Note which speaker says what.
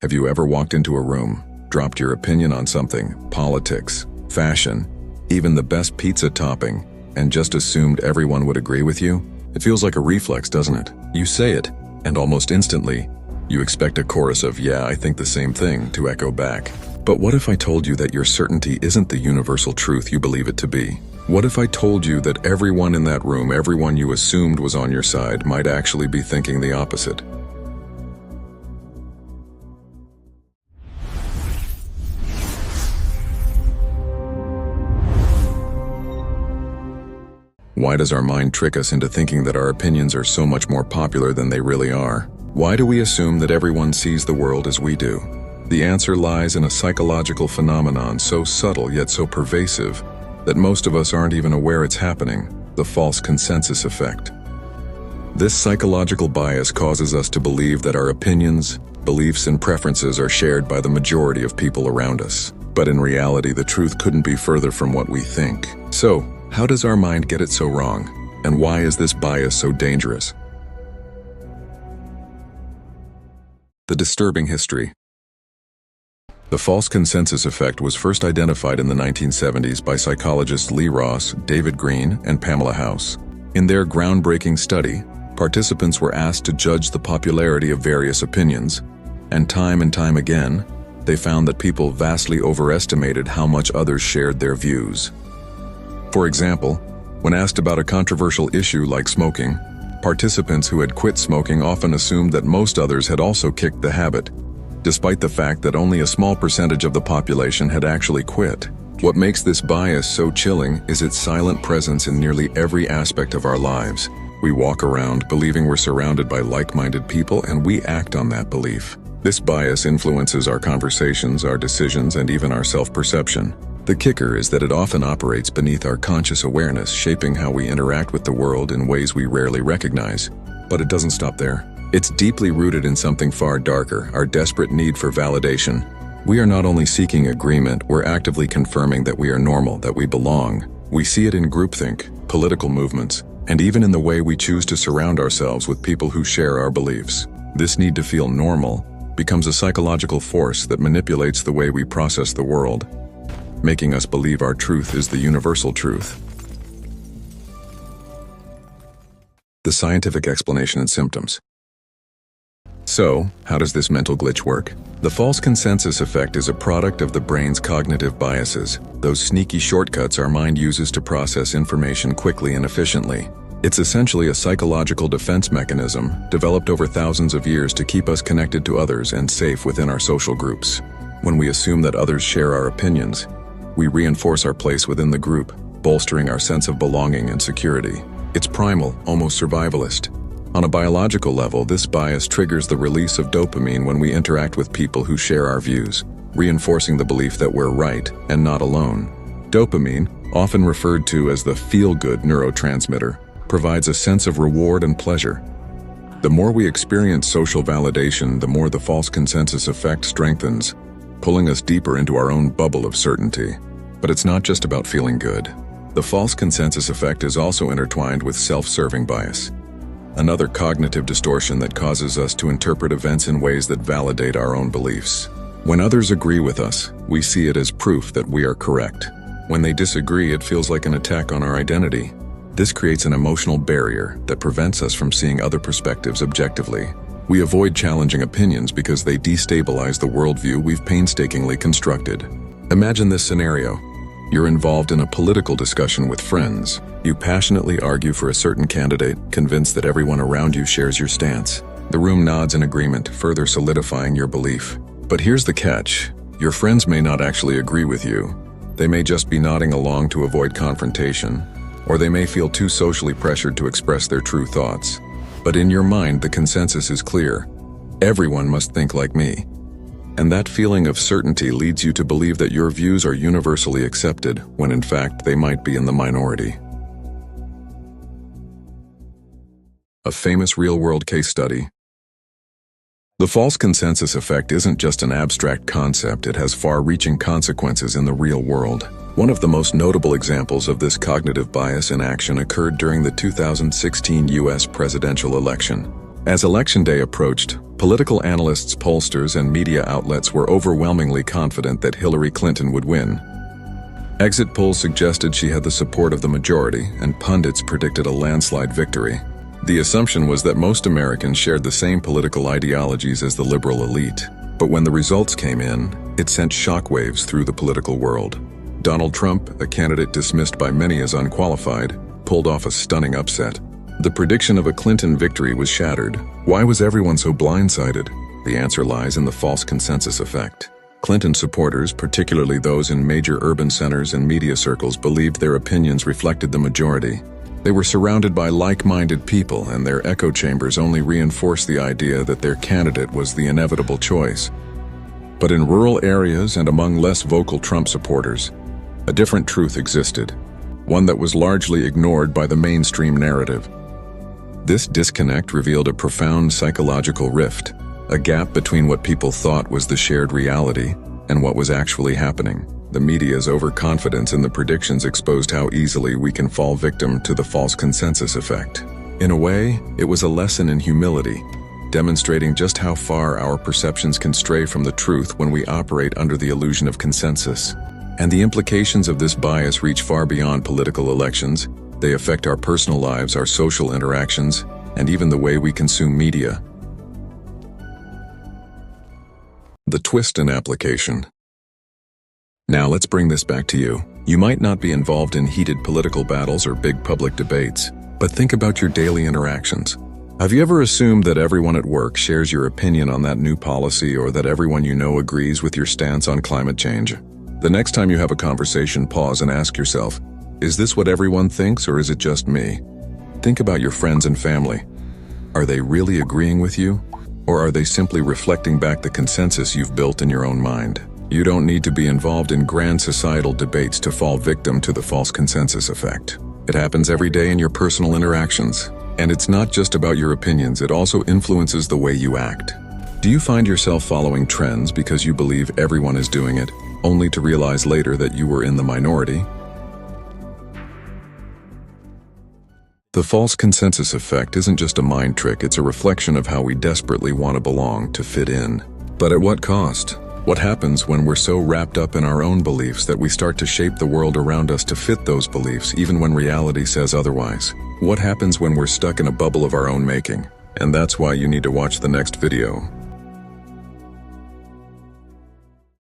Speaker 1: Have you ever walked into a room, dropped your opinion on something, politics, fashion, even the best pizza topping, and just assumed everyone would agree with you? It feels like a reflex, doesn't it? You say it, and almost instantly, you expect a chorus of "yeah, I think the same thing" to echo back. But what if I told you that your certainty isn't the universal truth you believe it to be? What if I told you that everyone in that room, everyone you assumed was on your side, might actually be thinking the opposite? Why does our mind trick us into thinking that our opinions are so much more popular than they really are? Why do we assume that everyone sees the world as we do? The answer lies in a psychological phenomenon so subtle yet so pervasive that most of us aren't even aware it's happening: the false consensus effect. This psychological bias causes us to believe that our opinions, beliefs, and preferences are shared by the majority of people around us. But in reality, the truth couldn't be further from what we think. So, how does our mind get it so wrong? And why is this bias so dangerous? The disturbing history. The false consensus effect was first identified in the 1970s by psychologists Lee Ross, David Green, and Pamela House. In their groundbreaking study, participants were asked to judge the popularity of various opinions, and time again, they found that people vastly overestimated how much others shared their views. For example, when asked about a controversial issue like smoking, participants who had quit smoking often assumed that most others had also kicked the habit, despite the fact that only a small percentage of the population had actually quit. What makes this bias so chilling is its silent presence in nearly every aspect of our lives. We walk around believing we're surrounded by like-minded people, and we act on that belief. This bias influences our conversations, our decisions, and even our self-perception. The kicker is that it often operates beneath our conscious awareness, shaping how we interact with the world in ways we rarely recognize. But it doesn't stop there. It's deeply rooted in something far darker: our desperate need for validation. We are not only seeking agreement, we're actively confirming that we are normal, that we belong. We see it in groupthink, political movements, and even in the way we choose to surround ourselves with people who share our beliefs. This need to feel normal becomes a psychological force that manipulates the way we process the world, making us believe our truth is the universal truth. The scientific explanation and symptoms. So, how does this mental glitch work? The false consensus effect is a product of the brain's cognitive biases, those sneaky shortcuts our mind uses to process information quickly and efficiently. It's essentially a psychological defense mechanism developed over thousands of years to keep us connected to others and safe within our social groups. When we assume that others share our opinions, we reinforce our place within the group, bolstering our sense of belonging and security. It's primal, almost survivalist. On a biological level, this bias triggers the release of dopamine when we interact with people who share our views, reinforcing the belief that we're right and not alone. Dopamine, often referred to as the feel-good neurotransmitter, provides a sense of reward and pleasure. The more we experience social validation, the more the false consensus effect strengthens, pulling us deeper into our own bubble of certainty. But it's not just about feeling good. The false consensus effect is also intertwined with self-serving bias, another cognitive distortion that causes us to interpret events in ways that validate our own beliefs. When others agree with us, we see it as proof that we are correct. When they disagree, it feels like an attack on our identity. This creates an emotional barrier that prevents us from seeing other perspectives objectively. We avoid challenging opinions because they destabilize the worldview we've painstakingly constructed. Imagine this scenario. You're involved in a political discussion with friends. You passionately argue for a certain candidate, convinced that everyone around you shares your stance. The room nods in agreement, further solidifying your belief. But here's the catch. Your friends may not actually agree with you. They may just be nodding along to avoid confrontation, or they may feel too socially pressured to express their true thoughts. But in your mind, the consensus is clear. Everyone must think like me. And that feeling of certainty leads you to believe that your views are universally accepted, when in fact they might be in the minority. A famous real-world case study. The false consensus effect isn't just an abstract concept, it has far-reaching consequences in the real world. One of the most notable examples of this cognitive bias in action occurred during the 2016 U.S. presidential election. As election day approached, political analysts, pollsters, and media outlets were overwhelmingly confident that Hillary Clinton would win. Exit polls suggested she had the support of the majority, and pundits predicted a landslide victory. The assumption was that most Americans shared the same political ideologies as the liberal elite. But when the results came in, it sent shockwaves through the political world. Donald Trump, a candidate dismissed by many as unqualified, pulled off a stunning upset. The prediction of a Clinton victory was shattered. Why was everyone so blindsided? The answer lies in the false consensus effect. Clinton supporters, particularly those in major urban centers and media circles, believed their opinions reflected the majority. They were surrounded by like-minded people, and their echo chambers only reinforced the idea that their candidate was the inevitable choice. But in rural areas and among less vocal Trump supporters, a different truth existed, one that was largely ignored by the mainstream narrative. This disconnect revealed a profound psychological rift, a gap between what people thought was the shared reality and what was actually happening. The media's overconfidence in the predictions exposed how easily we can fall victim to the false consensus effect. In a way, it was a lesson in humility, demonstrating just how far our perceptions can stray from the truth when we operate under the illusion of consensus. And the implications of this bias reach far beyond political elections. They affect our personal lives, our social interactions, and even the way we consume media. The twist in application. Now let's bring this back to you. You might not be involved in heated political battles or big public debates, but think about your daily interactions. Have you ever assumed that everyone at work shares your opinion on that new policy, or that everyone you know agrees with your stance on climate change? The next time you have a conversation, pause and ask yourself, is this what everyone thinks, or is it just me? Think about your friends and family. Are they really agreeing with you? Or are they simply reflecting back the consensus you've built in your own mind? You don't need to be involved in grand societal debates to fall victim to the false consensus effect. It happens every day in your personal interactions. And it's not just about your opinions, it also influences the way you act. Do you find yourself following trends because you believe everyone is doing it, only to realize later that you were in the minority? The false consensus effect isn't just a mind trick, it's a reflection of how we desperately want to belong, to fit in. But at what cost? What happens when we're so wrapped up in our own beliefs that we start to shape the world around us to fit those beliefs, even when reality says otherwise? What happens when we're stuck in a bubble of our own making? And that's why you need to watch the next video.